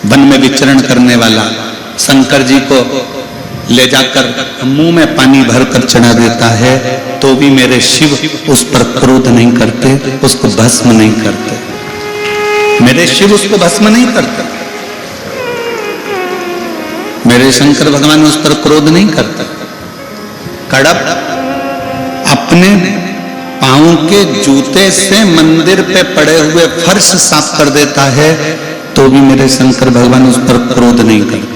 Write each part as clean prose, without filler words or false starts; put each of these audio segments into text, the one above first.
One में विचरण करने वाला शंकर जी को ले जाकर मुंह में पानी भरकर चढ़ा देता है, तो भी मेरे शिव उस पर क्रोध नहीं करते, उसको भस्म नहीं करते। मेरे शिव उसको भस्म नहीं करते, मेरे शंकर भगवान उस पर क्रोध नहीं करते। कड़प अपने पांव के जूते से मंदिर पे पड़े हुए फर्श साफ कर देता है, तो भी मेरे शंकर भगवान उस पर क्रोध नहीं करते।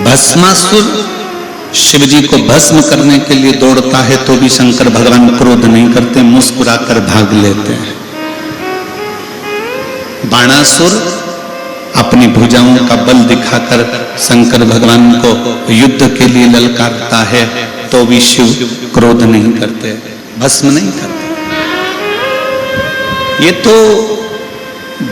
भस्मासुर शिव जी को भस्म करने के लिए दौड़ता है, तो भी शंकर भगवान क्रोध नहीं करते, मुस्कुराकर भाग लेते हैं। बाणासुर अपनी भुजाओं का बल दिखाकर शंकर भगवान को युद्ध के लिए ललकारता है, तो भी शिव क्रोध नहीं करते, भस्म नहीं करते। ये तो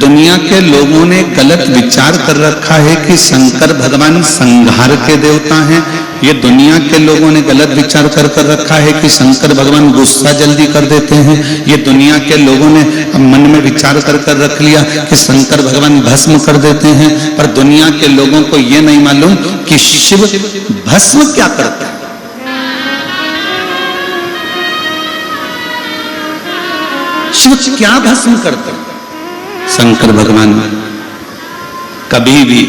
दुनिया के लोगों ने गलत विचार कर रखा है कि शंकर भगवान संहार के देवता हैं। ये दुनिया के लोगों ने गलत विचार कर रखा है कि शंकर भगवान गुस्सा जल्दी कर देते हैं। ये दुनिया के लोगों ने मन में विचार कर रख लिया कि शंकर भगवान भस्म कर देते हैं, पर दुनिया के लोगों को ये नहीं मालूम कि शिव भस्म क्या करता है। शिव क्या भस्म करते हैं? शंकर भगवान कभी भी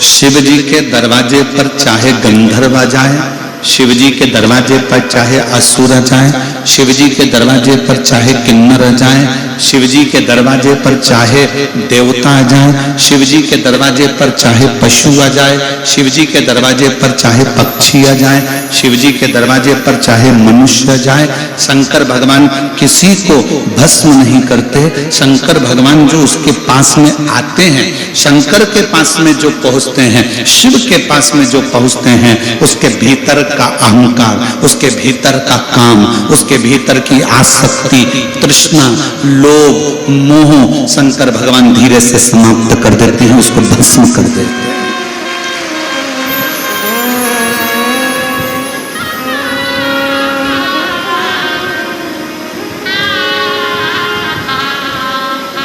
शिव जी के दरवाजे पर चाहे गंधर्व आ जाए, शिव जी के दरवाजे पर चाहे असुर आ जाए, शिव जी के दरवाजे पर चाहे किन्नर आ जाए, शिव जी के दरवाजे पर चाहे देवता आ जाए, शिव जी के दरवाजे पर चाहे पशु आ जाए, शिव जी के दरवाजे पर चाहे पक्षी आ जाए, शिव जी के दरवाजे पर चाहे मनुष्य आ जाए, शंकर भगवान किसी को भस्म नहीं करते। शंकर भगवान जो उसके पास में आते हैं, शंकर के पास में जो पहुंचते हैं, शिव के पास में जो पहुंचते हैं, उसके भीतर का अहंकार, उसके भीतर का काम, उसके भीतर की आसक्ति, तृष्णा, लोभ, मोह शंकर भगवान धीरे से समाप्त कर देते हैं, उसको भस्म कर देते हैं।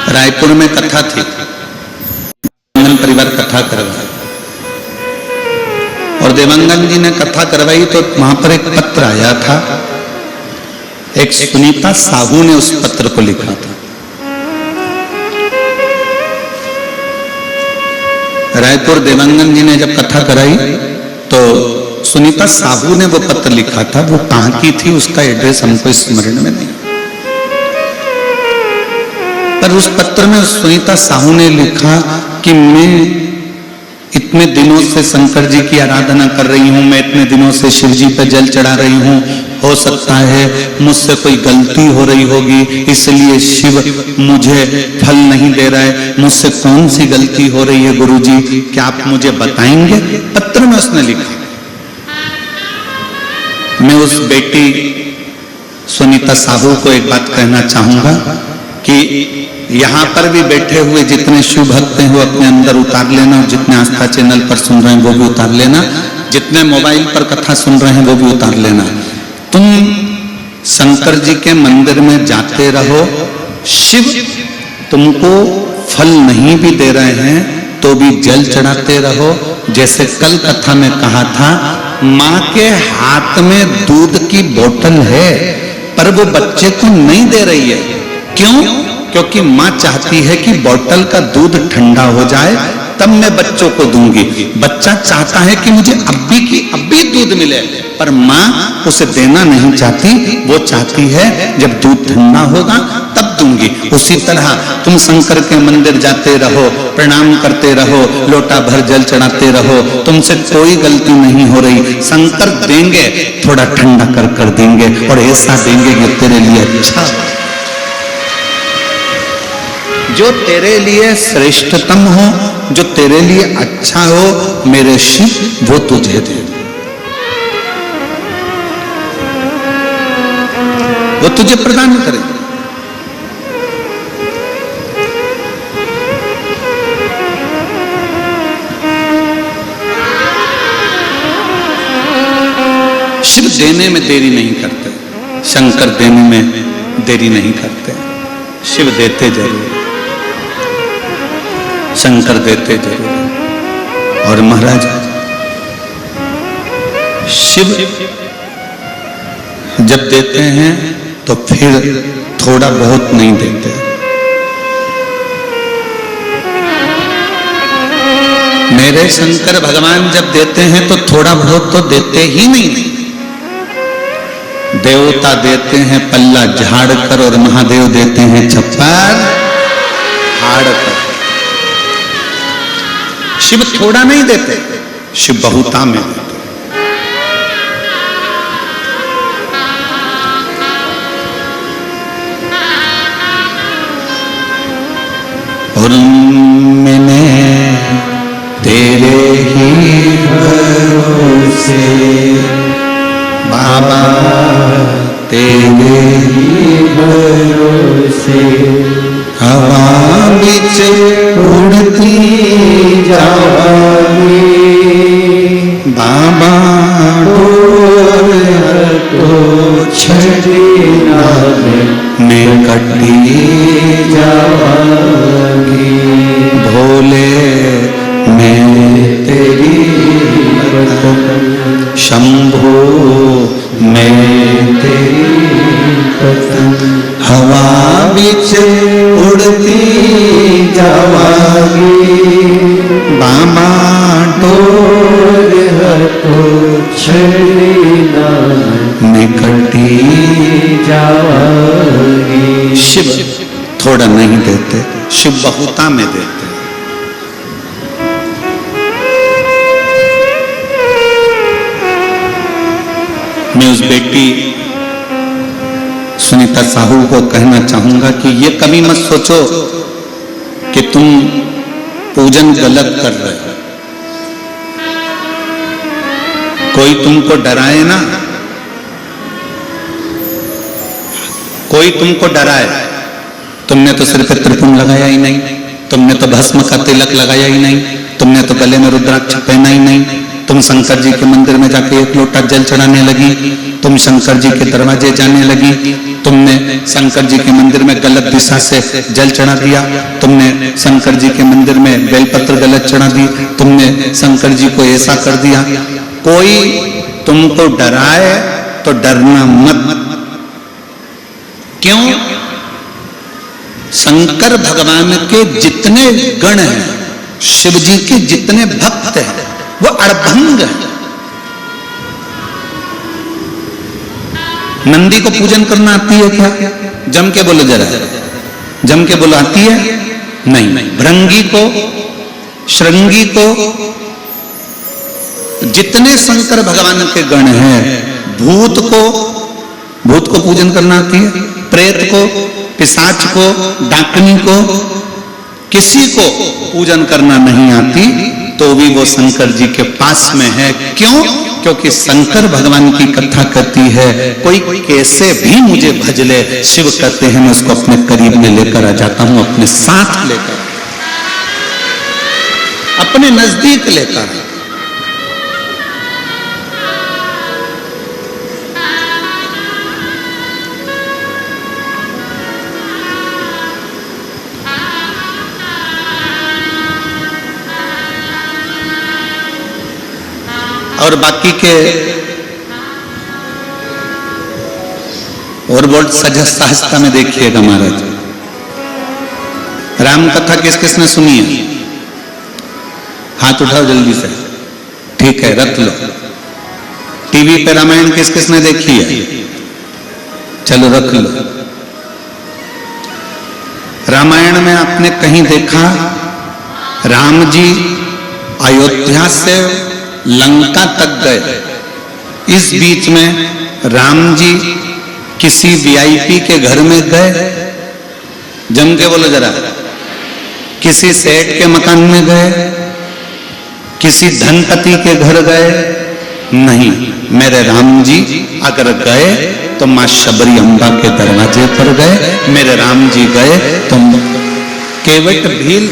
रायपुर में कथा थी, देवांगन परिवार कथा करवाई और देवांगन जी ने कथा करवाई, तो वहां पर एक पत्र आया था। एक सुनीता साहू ने उस पत्र को लिखा था। रायपुर देवांगन जी ने जब कथा कराई तो सुनीता साहू ने वो पत्र लिखा था। वो कहां की थी उसका एड्रेस हमको स्मरण में नहीं, पर उस पत्र में सुनीता साहू ने लिखा कि मैं इतने दिनों से शंकर जी की आराधना कर रही हूं, मैं इतने दिनों से शिव जी पे जल चढ़ा रही हूं, हो सकता है मुझसे कोई गलती हो रही होगी, इसलिए शिव मुझे फल नहीं दे रहा है। मुझसे कौन सी गलती हो रही है गुरुजी, क्या आप मुझे बताएंगे? पत्र में उसने लिखा। मैं उस बेटी सुनीता साहू को एक बात कहना चाहूंगा कि यहाँ पर भी बैठे हुए जितने शिव भक्त हैं वो अपने अंदर उतार लेना, और जितने आस्था चैनल पर सुन रहे हैं वो भी उतार लेना, जितने मोबाइल पर कथा सुन रहे हैं वो भी उतार लेना। तुम शंकर जी के मंदिर में जाते रहो, शिव तुमको फल नहीं भी दे रहे हैं तो भी जल चढ़ाते रहो। जैसे कल कथा में कहा था, माँ के हाथ में दूध की बोतल है पर वो बच्चे को नहीं दे रही है। क्यों? क्योंकि माँ चाहती है कि बोतल का दूध ठंडा हो जाए तब मैं बच्चों को दूंगी। बच्चा चाहता है कि मुझे अभी दूध मिले, पर माँ उसे देना नहीं चाहती, वो चाहती है जब दूध ठंडा होगा तब दूंगी। उसी तरह तुम शंकर के मंदिर जाते रहो, प्रणाम करते रहो, लोटा भर जल चढ़ाते रहो, तुमसे कोई गलती नहीं हो रही। शंकर देंगे, थोड़ा ठंडा कर देंगे, और ऐसा देंगे कि तेरे लिए अच्छा, जो तेरे लिए श्रेष्ठतम हो, जो तेरे लिए अच्छा हो, मेरे शिव वो तुझे दे, वो तुझे प्रदान करे। शिव देने में देरी नहीं करते, शंकर देने में देरी नहीं करते। शिव देते जरूर, शंकर देते जरूर। और महाराज शिव जब देते हैं तो फिर थोड़ा बहुत नहीं देते। मेरे शंकर भगवान जब देते हैं तो थोड़ा बहुत तो देते ही नहीं। देवता देते हैं पल्ला झाड़ कर और महादेव देते हैं छप्पर हाड़ कर। शिव थोड़ा नहीं देते, शिव बहुता में देते। और मैंने तेरे ही भरोसे बाबा, तेरे ही भरोसे हवा बिच उड़ती जावांगी बाबा, डोर को छड़ीना मैं कटी जावांगी भोले, मैं तेरी शंभो, मैं तेरी हवा बिच उड़ती जावांगी बाबा, डोर हटो छड़ीना मैं कटी जावांगी। शिव थोड़ा नहीं देते, शिव बहुता में देते। मैं उस बेटी सुनीता साहू को कहना चाहूंगा कि ये कभी मत सोचो कि तुम पूजन गलत कर रहे हो। कोई तुमको डराए ना, कोई तुमको डराए, तुमने तो सिर पे त्रिपुण लगाया ही नहीं, तुमने तो भस्म का तिलक लगाया ही नहीं, तुमने तो गले में रुद्राक्ष पहना ही नहीं, तुम शंकर जी के मंदिर में जाके एक लोटा जल चढ़ाने लगी, तुम शंकर जी के दरवाजे जाने लगी, तुमने शंकर जी के मंदिर में गलत दिशा से जल चढ़ा दिया, तुमने शंकर जी के मंदिर में बेलपत्र गलत चढ़ा दी, तुमने शंकर जी को ऐसा कर दिया। कोई तुमको डराए तो डरना मत। क्यों? शंकर भगवान के जितने गण हैं, शिव जी के जितने भक्त हैं, वो अड़भंग है। नंदी को पूजन करना आती है क्या? जम के बोलो जरा, जम के बोलो आती है? नहीं। भृंगी को, श्रृंगी को, जितने शंकर भगवान के गण हैं, भूत को पूजन करना आती है? प्रेत को, पिशाच को, डाकनी को, किसी को पूजन करना नहीं आती, तो भी वो शंकर जी के पास में है। क्यों? क्योंकि शंकर भगवान की कथा कहती है, कोई कैसे भी मुझे भज ले, शिव कहते हैं मैं उसको अपने करीब में लेकर आ जाता हूं, अपने साथ लेकर, अपने नजदीक लेकर। और बाकी के और बहुत सहजता में देखिएगा महाराज, राम कथा किस किसने सुनी है? हाथ उठाओ जल्दी से। ठीक है, रख लो। टीवी पे रामायण किस किसने देखी है? चलो रख लो। रामायण में आपने कहीं देखा राम जी अयोध्या से लंका तक गए, इस बीच में राम जी किसी वीआईपी के घर में गए? जम के बोलो जरा। किसी सेठ के मकान में गए? किसी धनपति के घर गए? नहीं। मेरे राम जी अगर गए तो मां शबरी अम्बा के दरवाजे पर गए। मेरे राम जी गए तो केवट भील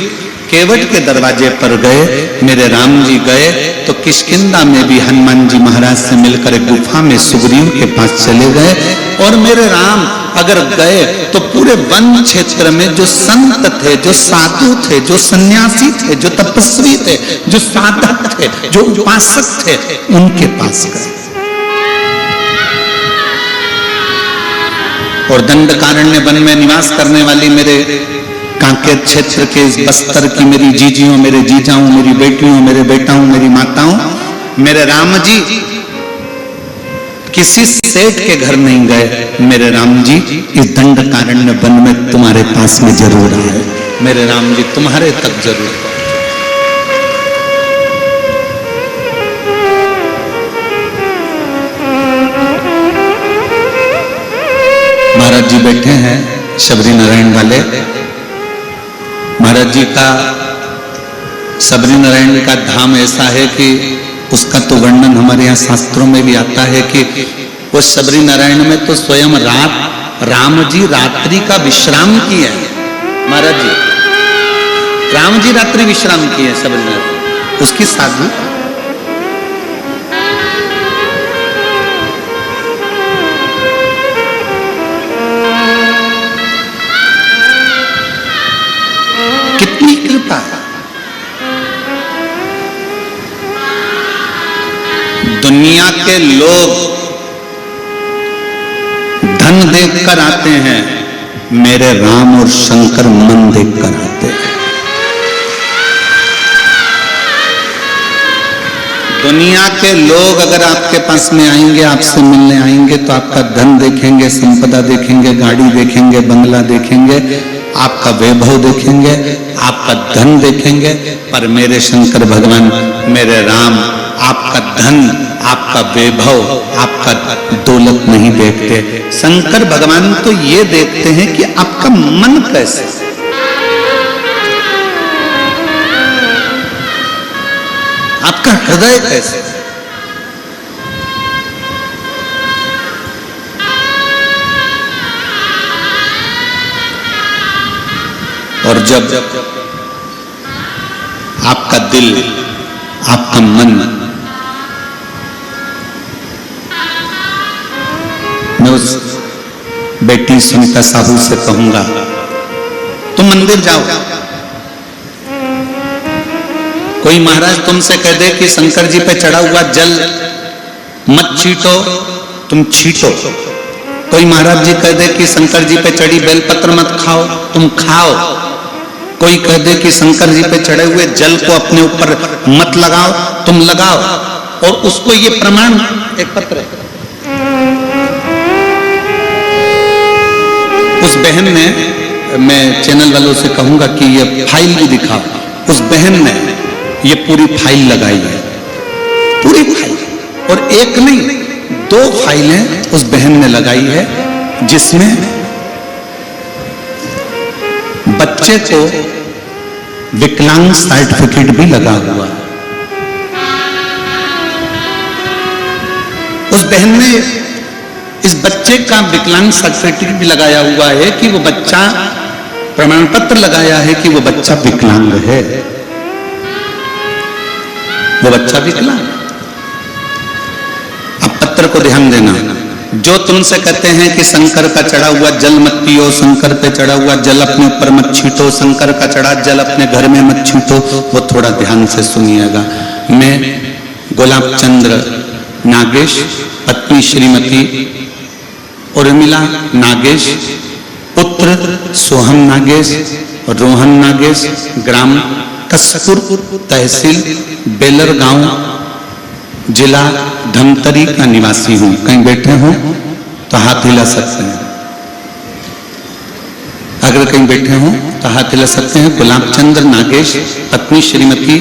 केवट के दरवाजे पर गए, मेरे राम जी गए तो किष्किंधा में भी हनुमान जी महाराज से मिलकर एक गुफा में सुग्रीव के पास चले गए। और मेरे राम अगर गए तो पूरे वन क्षेत्र में जो संत थे, जो साधु थे, जो सन्यासी थे, जो तपस्वी थे, जो साधक थे, जो उपासक थे, उनके पास गए। और दंडकारण्य वन में निवास करने वाली मेरे कांकेर क्षेत्र के इस बस्तर की मेरी जीजियों, मेरे जीजाओं, मेरी बेटियों, मेरे बेटाओं, मेरी माताओं, मेरे राम जी किसी सेठ के घर नहीं गए। मेरे राम जी इस दंडकारण्य वन में तुम्हारे पास में जरूर आए। मेरे राम जी तुम्हारे तक जरूर पहुंचे। महाराज जी बैठे हैं शबरी नारायण वाले। महाराज जी का शबरी नारायण का धाम ऐसा है कि उसका तो वर्णन हमारे यहाँ शास्त्रों में भी आता है कि वो शबरी नारायण में तो स्वयं राम जी रात्रि का विश्राम किए हैं। महाराज जी राम जी रात्रि विश्राम किए हैं शबरी नारायण, उसकी साधु कितनी कृपा है। दुनिया के लोग धन देखकर आते हैं, मेरे राम और शंकर मन देखकर आते हैं। दुनिया के लोग अगर आपके पास में आएंगे, आपसे मिलने आएंगे तो आपका धन देखेंगे, संपदा देखेंगे, गाड़ी देखेंगे, बंगला देखेंगे, आपका वैभव देखेंगे, आपका धन देखेंगे, पर मेरे शंकर भगवान, मेरे राम आपका धन, आपका वैभव, आपका दौलत नहीं देखते। शंकर भगवान तो ये देखते हैं कि आपका मन कैसे, आपका हृदय कैसे। और जब आपका दिल, आपका मन, मैं उस बेटी सुनीता साहू से कहूंगा, तुम मंदिर जाओ। कोई महाराज तुमसे कह दे कि शंकर जी पे चढ़ा हुआ जल मत छीटो, तुम छीटो। कोई महाराज जी कह दे कि शंकर जी पे चढ़ी बेलपत्र मत खाओ, तुम खाओ। कोई कह दे कि शंकर जी पे चढ़े हुए जल को अपने ऊपर मत लगाओ, तुम लगाओ। और उसको ये प्रमाण, एक पत्र है, उस बहन ने, मैं चैनल वालों से कहूंगा कि ये फाइल भी दिखाओ। उस बहन ने ये पूरी फाइल लगाई है, पूरी फाइल, और एक नहीं 2 फाइलें उस बहन ने लगाई है, जिसमें बच्चे को विकलांग सर्टिफिकेट भी लगा हुआ। उस बहन ने इस बच्चे का विकलांग सर्टिफिकेट भी लगाया हुआ है कि वो बच्चा, प्रमाण पत्र लगाया है कि वो बच्चा विकलांग है, वो बच्चा विकलांग। अब पत्र को ध्यान देना, जो तुमसे कहते हैं कि शंकर का चढ़ा हुआ जल मत पियो, शंकर पे चढ़ा हुआ जल अपने ऊपर मत छीटो, शंकर का चढ़ा जल अपने घर में मत छीटो, वो थोड़ा ध्यान से सुनिएगा। मैं गुलाब चंद्र नागेश, पत्नी श्रीमती उर्मिला नागेश, पुत्र सोहम नागेश, रोहन नागेश, ग्राम कसपुर, तहसील बेलर गांव, जिला धमतरी का निवासी हूं। कहीं बैठे हो तो हाथ हिला सकते हैं, अगर कहीं बैठे हो तो हाथ हिला सकते हैं। गुलाब चंद्र नागेश, पत्नी श्रीमती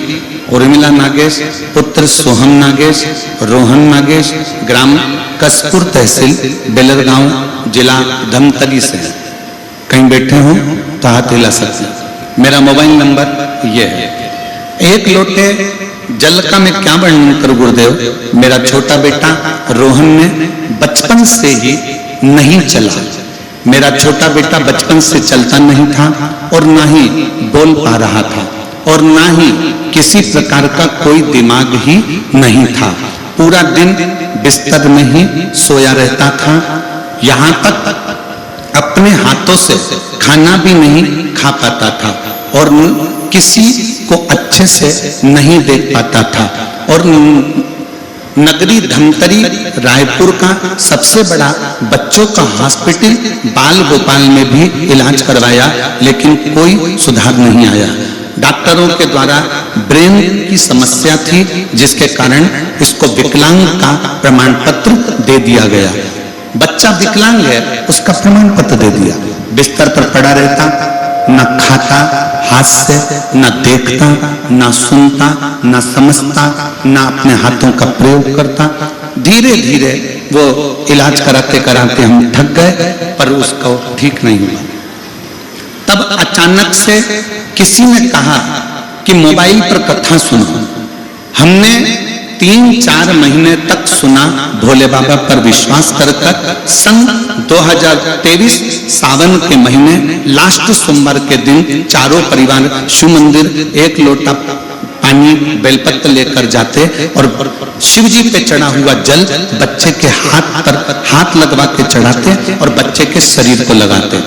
उर्मिला नागेश, पुत्र सोहम नागेश, रोहन नागेश, ग्राम कसपुर, तहसील बेलर गांव, जिला धमतरी से। कहीं बैठे हो तो हाथ हिला सकते हैं। मेरा मोबाइल नंबर यह है। एक लोटे जल का मैं क्या वर्णन करूं गुरुदेव। मेरा छोटा बेटा रोहन ने बचपन से ही नहीं चला। मेरा छोटा बेटा बचपन से चलता नहीं था और ना ही बोल पा रहा था। और ना ही किसी प्रकार का कोई दिमाग ही नहीं था। पूरा दिन बिस्तर में ही सोया रहता था। यहाँ तक अपने हाथों से खाना भी नहीं खा पाता था और किसी को अच्छे से नहीं देख पाता था। और नगरी धमतरी रायपुर का सबसे बड़ा बच्चों का हॉस्पिटल बाल गोपाल में भी इलाज करवाया, लेकिन कोई सुधार नहीं आया। डॉक्टरों के द्वारा ब्रेन की समस्या थी, जिसके कारण इसको विकलांग का प्रमाण पत्र दे दिया गया। बच्चा विकलांग है, उसका प्रमाण पत्र दे दिया। बिस्तर पर पड़ा रहता, न खाता हाथ से, न देखता, न सुनता, न समझता, न अपने हाथों का प्रयोग करता। धीरे धीरे वो इलाज कराते कराते हम थक गए, पर उसको ठीक नहीं हुआ। तब अचानक से किसी ने कहा कि मोबाइल पर कथा सुनो। हमने 3-4 महीने तक सुना, भोले बाबा पर विश्वास कर सन 2023 सावन के महीने लास्ट सोमवार के दिन चारों परिवार शिव मंदिर एक लोटा पानी बेलपत्र लेकर जाते और शिव जी पे चढ़ा हुआ जल बच्चे के हाथ पर हाथ लगवा के चढ़ाते और बच्चे के शरीर को लगाते।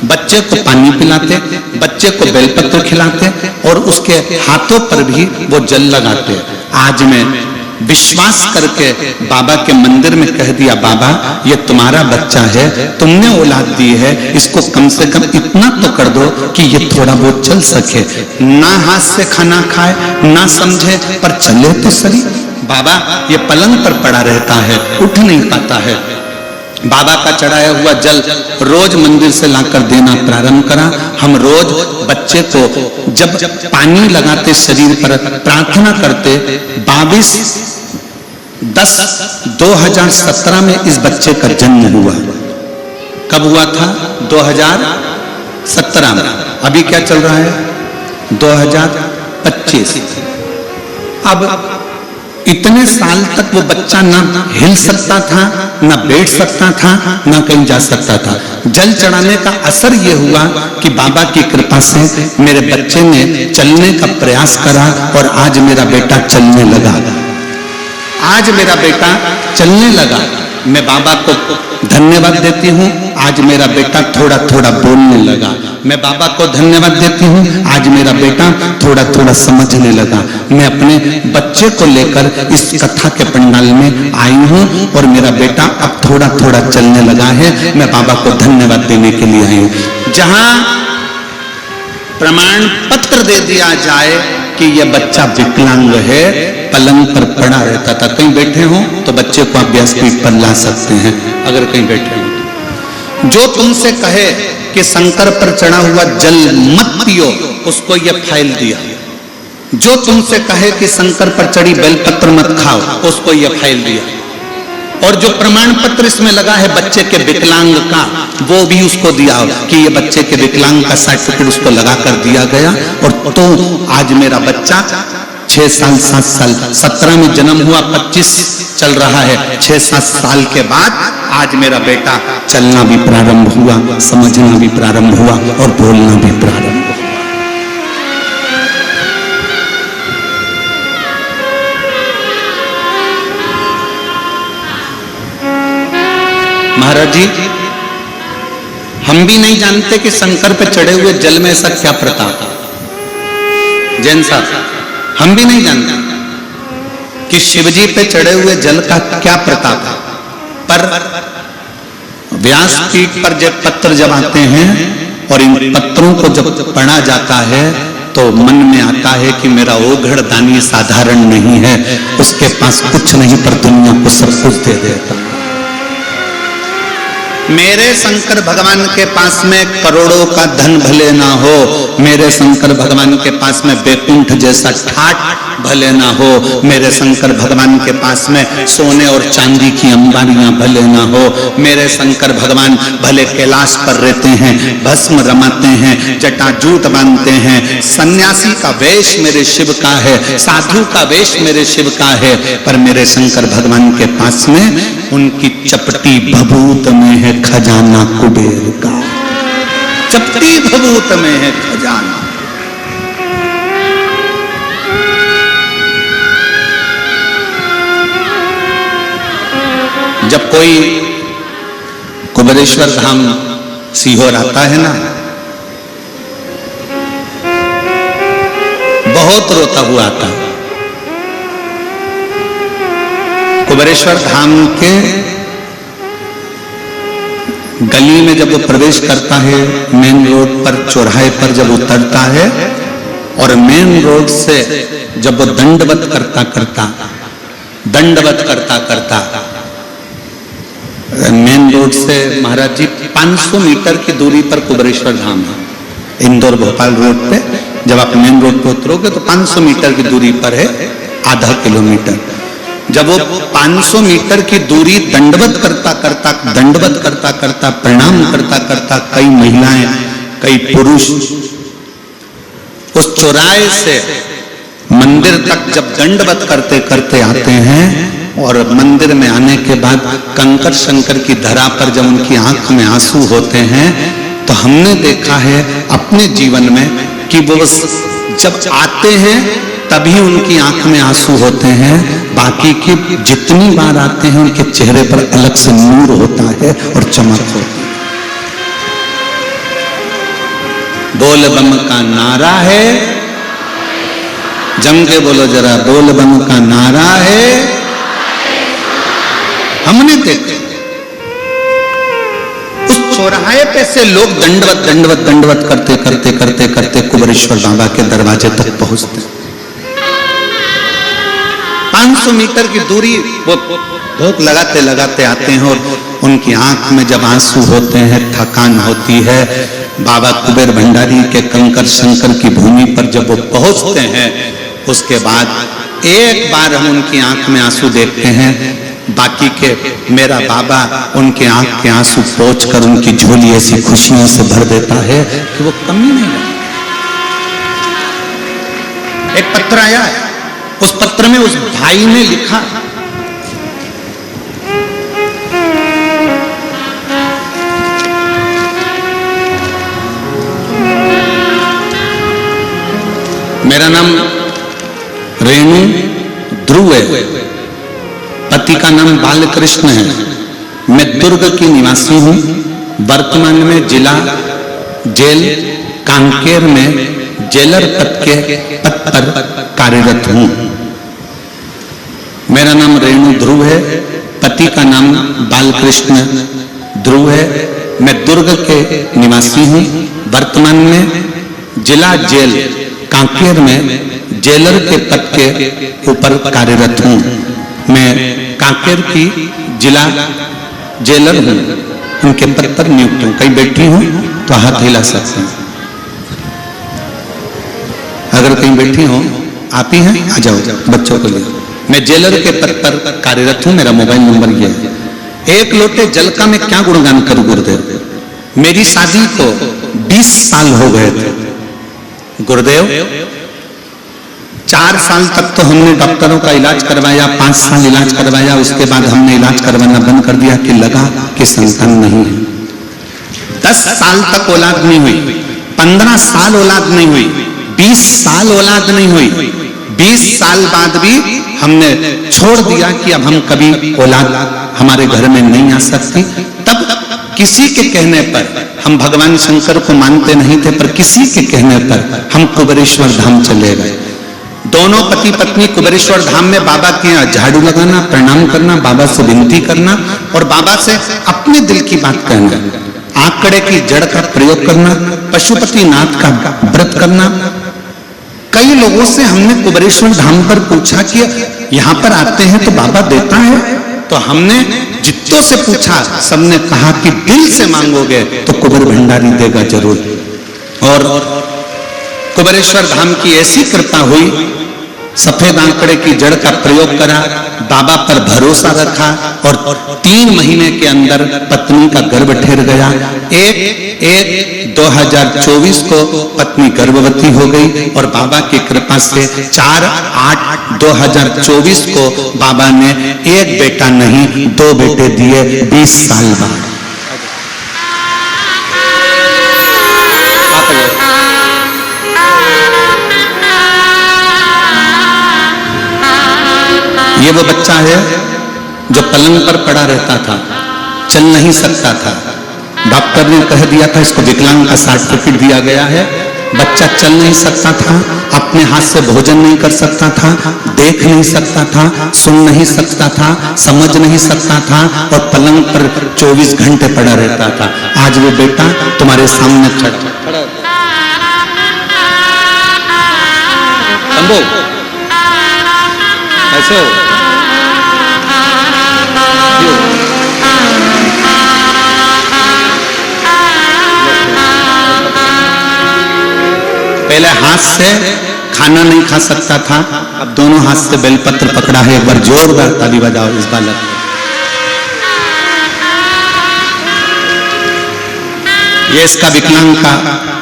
बच्चे को पानी पिलाते, बच्चे को बेलपत्र खिलाते और उसके हाथों पर भी वो जल लगाते। आज मैं विश्वास करके बाबा के मंदिर में कह दिया, बाबा ये तुम्हारा बच्चा है, तुमने औलाद दी है, इसको कम से कम इतना तो कर दो कि ये थोड़ा बहुत चल सके। ना हाथ से खाना खाए, ना समझे, पर चले तो सही। बाबा ये पलंग पर पड़ा रहता है, उठ नहीं पाता है। बाबा का चढ़ाया हुआ जल रोज मंदिर से लाकर देना प्रारंभ करा। हम रोज बच्चे को जब पानी लगाते शरीर पर प्रार्थना करते। 22/10/2017 में इस बच्चे का जन्म हुआ। कब हुआ था? 2017 में। अभी क्या चल रहा है? 2025। अब इतने साल तक वो बच्चा ना हिल सकता था, ना बैठ सकता था, ना कहीं जा सकता था। जल चढ़ाने का असर ये हुआ कि बाबा की कृपा से मेरे बच्चे ने चलने का प्रयास करा और आज मेरा बेटा चलने लगा। आज मेरा बेटा चलने लगा। मैं बाबा को धन्यवाद देती हूँ, आज मेरा बेटा थोड़ा थोड़ा बोलने लगा। मैं बाबा को धन्यवाद देती हूँ, आज मेरा बेटा थोड़ा थोड़ा समझने लगा। मैं अपने बच्चे को लेकर इस कथा के पंडाल में आई हूँ और मेरा बेटा अब थोड़ा थोड़ा चलने लगा है। मैं बाबा को धन्यवाद देने के लिए आई हूँ। जहाँ प्रमाण पत्र दे दिया जाए कि यह बच्चा विकलांग है, पलंग पर पड़ा रहता था। कहीं बैठे हो तो बच्चे को आप व्यासपीठ पर ला सकते हैं, अगर कहीं बैठे हो। जो तुमसे कहे कि शंकर पर चढ़ा हुआ जल मत पियो, उसको यह फाइल दिया। जो तुमसे कहे कि शंकर पर चढ़ी बेलपत्र मत खाओ, उसको यह फाइल दिया। और जो प्रमाण पत्र इसमें लगा है बच्चे के विकलांग का, वो भी उसको दिया कि ये बच्चे के विकलांग का सर्टिफिकेट उसको लगा कर दिया गया। और तो आज मेरा बच्चा 6 साल 7 साल 17 में जन्म हुआ, 25 चल रहा है। 6-7 साल के बाद आज मेरा बेटा चलना भी प्रारंभ हुआ, समझना भी प्रारंभ हुआ और बोलना भी प्रारंभ हुआ। महाराज जी, हम भी नहीं जानते कि शंकर पे चढ़े हुए जल में ऐसा क्या प्रताप है। जैन साहब, हम भी नहीं जानते कि शिवजी पे चढ़े हुए जल का क्या प्रताप है। पर व्यासपीठ पर जब पत्र जब आते हैं और इन पत्रों को जब पढ़ा जाता है तो मन में आता है कि मेरा ओघड़ दानी साधारण नहीं है, उसके पास कुछ नहीं पर दुनिया को सब कुछ दे देता। मेरे शंकर भगवान के पास में करोड़ों का धन भले ना हो, मेरे शंकर भगवान के पास में बैकुंठ जैसा ठाट भले ना हो, मेरे शंकर भगवान के पास में सोने और चांदी की अंबारियां भले ना हो, मेरे शंकर भगवान भले कैलाश पर रहते हैं, भस्म रमाते हैं, जटाजूट बांधते हैं, सन्यासी का वेश मेरे शिव का है, साधु का वेश मेरे शिव का है, पर मेरे शंकर भगवान के पास में उनकी चपटी भभूत में है खजाना कुबेर का। चपटी भभूत में है खजाना। जब कोई कुबेरेश्वर धाम सीहोर आता है ना, बहुत रोता हुआ आता। कुबेरेश्वर धाम के गली में जब वो प्रवेश करता है, मेन रोड पर चौराहे पर जब उतरता है और मेन रोड से जब वो दंडवत करता मेन रोड से महाराज जी 500 मीटर की दूरी पर कुबेरेश्वर धाम है। इंदौर भोपाल रोड पे जब आप मेन रोड पे उतरोगे तो 500 मीटर की दूरी पर है, आधा किलोमीटर। जब वो 500 मीटर की दूरी दंडवत करता प्रणाम करता कई महिलाएं कई पुरुष उस चौराहे से मंदिर तक जब दंडवत करते करते आते हैं और मंदिर में आने के बाद कंकर शंकर की धरा पर जब उनकी आंख में आंसू होते हैं, तो हमने देखा है अपने जीवन में कि वो जब आते हैं तभी उनकी आंख में आंसू होते हैं, बाकी की जितनी बार आते हैं उनके चेहरे पर अलग से नूर होता है और चमक होती है। बोल बम का नारा है, जम के बोलो जरा, बोल बम का नारा है। हमने देखा उस चौराहे पे से लोग दंडवत करते कुबेरेश्वर बाबा के दरवाजे तक पहुंचते। 500 मीटर की दूरी वो भूख लगाते आते हैं और उनकी आंख में जब आंसू होते हैं, थकान होती है, बाबा कुबेर भंडारी के कंकर शंकर की भूमि पर जब वो पहुंचते हैं, उसके बाद एक बार हम उनकी आंख में आंसू देखते हैं, बाकी के मेरा बाबा उनके आंख के आंसू पोंछ कर उनकी झोली ऐसी खुशियों से भर देता है कि वो कमी नहीं है। एक पत्र आया है, उस पत्र में उस भाई ने लिखा, मेरा नाम रेणु ध्रुव है, पति का नाम बालकृष्ण है, मैं दुर्ग की निवासी हूं, वर्तमान में जिला जेल कांकेर में जेलर पद पर कार्यरत हूं। मेरा नाम रेणु ध्रुव है, पति का नाम बालकृष्ण ध्रुव है, मैं दुर्ग के निवासी हूं, वर्तमान में जिला जेल कांकेर में जेलर के पद के ऊपर कार्यरत हूं। मैं कांकेर की जिला जेलर हूं, उनके पद पर नियुक्त हूं। कहीं बैठी हूं तो हाथ हिला सकते हैं, अगर कहीं बैठी हो आप ही हैं, आ जाओ बच्चों को लिए। मैं जेलर के पद पर कार्यरत हूं, मेरा मोबाइल नंबर ये है। एक लोटे जल का मैं क्या गुणगान करूं गुरुदेव, मेरी शादी को 20 साल हो गए थे गुरुदेव। 4 साल तक तो हमने डॉक्टरों का इलाज करवाया, 5 साल इलाज करवाया, उसके बाद हमने इलाज करवाना बंद कर दिया कि लगा कि संतान नहीं है। 10 साल तक औलाद नहीं हुई, 15 साल औलाद नहीं हुई, 20 साल औलाद नहीं हुई, 20 साल बाद भी हमने छोड़ दिया कि अब हम कभी औलाद हमारे घर में नहीं आ सकती। तब किसी के कहने पर, हम भगवान शंकर को मानते नहीं थे, पर किसी के कहने पर हम कुबेरेश्वर धाम चले गए। दोनों पति पत्नी कुबेरेश्वर धाम में बाबा के यहाँ झाड़ू लगाना, प्रणाम करना, बाबा से विनती करना और बाबा से अपने दिल की बात कहना, आंकड़े की जड़ का प्रयोग करना, पशुपति नाथ का व्रत करना। कई लोगों से हमने कुबेरेश्वर धाम पर पूछा कि यहाँ पर आते हैं तो बाबा देता है, तो हमने जितों से पूछा सबने कहा कि दिल से मांगोगे तो कुबेर भंडारी देगा जरूर। और कुबेरेश्वर धाम की ऐसी कृपा हुई, सफेद आंकड़े की जड़ का प्रयोग करा, बाबा पर भरोसा रखा और 3 महीने के अंदर पत्नी का गर्भ ठहर गया। 1/1/2024 को पत्नी गर्भवती हो गई और बाबा की कृपा से 4/8/2024 को बाबा ने एक बेटा नहीं 2 बेटे दिए 20 साल बाद। ये वो बच्चा है जो पलंग पर पड़ा रहता था, चल नहीं सकता था। डॉक्टर ने कह दिया था इसको विकलांग का सर्टिफिकेट दिया गया है। बच्चा चल नहीं सकता था, अपने हाथ से भोजन नहीं कर सकता था, देख नहीं सकता था, सुन नहीं सकता था, समझ नहीं सकता था और पलंग पर 24 घंटे पड़ा रहता था। आज वो बेटा तुम्हारे सामने खड़ा। ऐसे हो पहले हाथ से खाना नहीं खा सकता था, अब दोनों हाथ से बेलपत्र पकड़ा है। एक बार जोरदार ताली बजाओ इस बालक को। ये इसका विकलांग का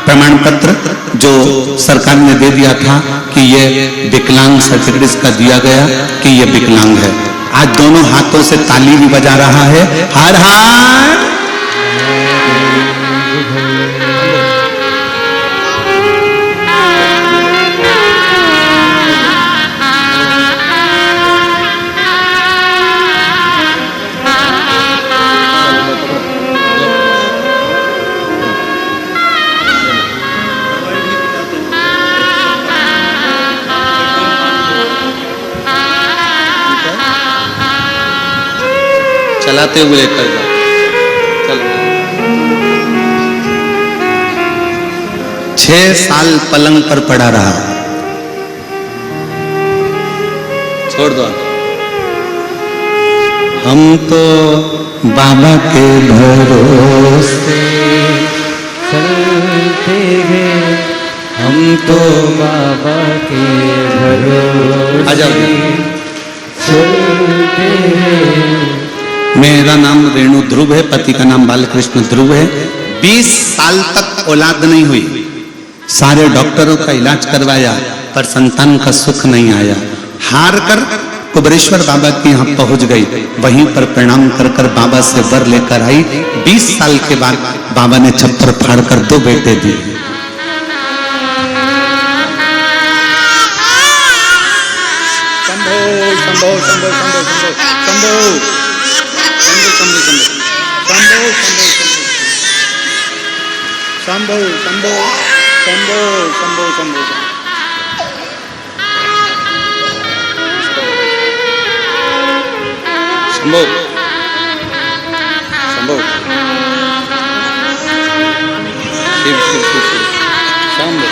प्रमाण पत्र जो सरकार ने दे दिया था कि ये विकलांग सर्टिफिकेट इसका दिया गया कि ये विकलांग है। आज दोनों हाथों से ताली भी बजा रहा है। हर हर चलाते हुए लेकर जाओ। चलो 6 साल पलंग पर पड़ा रहा। छोड़ दो। हम तो बाबा के भरोसे चलते हैं, हम तो बाबा के भरोसे चलते हैं। मेरा नाम रेणु ध्रुव है, पति का नाम बालकृष्ण ध्रुव है। 20 साल तक औलाद नहीं हुई, सारे डॉक्टरों का इलाज करवाया पर संतान का सुख नहीं आया। हार कर कुबरेश्वर बाबा के यहाँ पहुंच गई, वहीं पर प्रणाम कर कर बाबा से वर लेकर आई। 20 साल के बाद बाबा ने छप्पर फाड़ कर 2 बेटे दिए। शंभो शंभो शंभो शंभो शंभो शंभो शंभो शंभो शंभो शंभो शंभो शिव शिव शिव शंभो।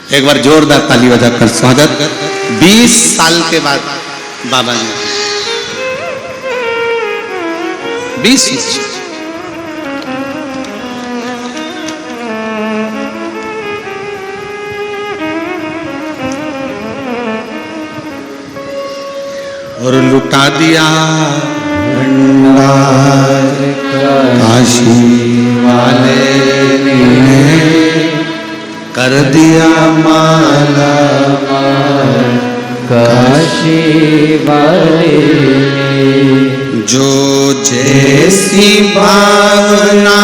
एक बार जोरदार ताली बजाकर स्वागत। 20 साल के बाद बाबा ने 20 और लुटा दिया भंडार काशी वाले ने, कर दिया माला माल काशी वाले ने। जो जैसी भावना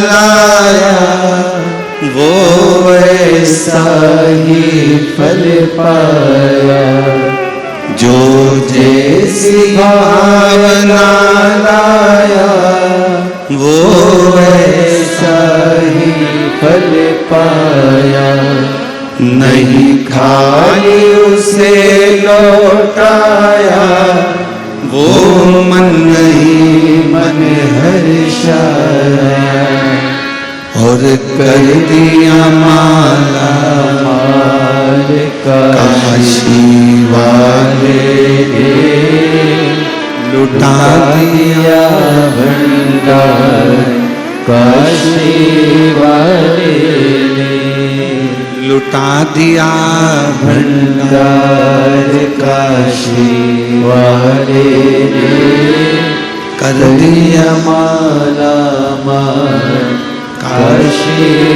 लाया वो वैसा ही फल पाया। जो जैसी भावना लाया वो वैसा ही फल पाया। नहीं खाली उसे लौटाया, वो मन नहीं मन हर्षाया। और कर दिया माला माल काशी वाले ने, लुटा दिया भंडार काशी वाले ने। लुटा दिया भंडार काशी वाले ने कर दिया माला माल काशी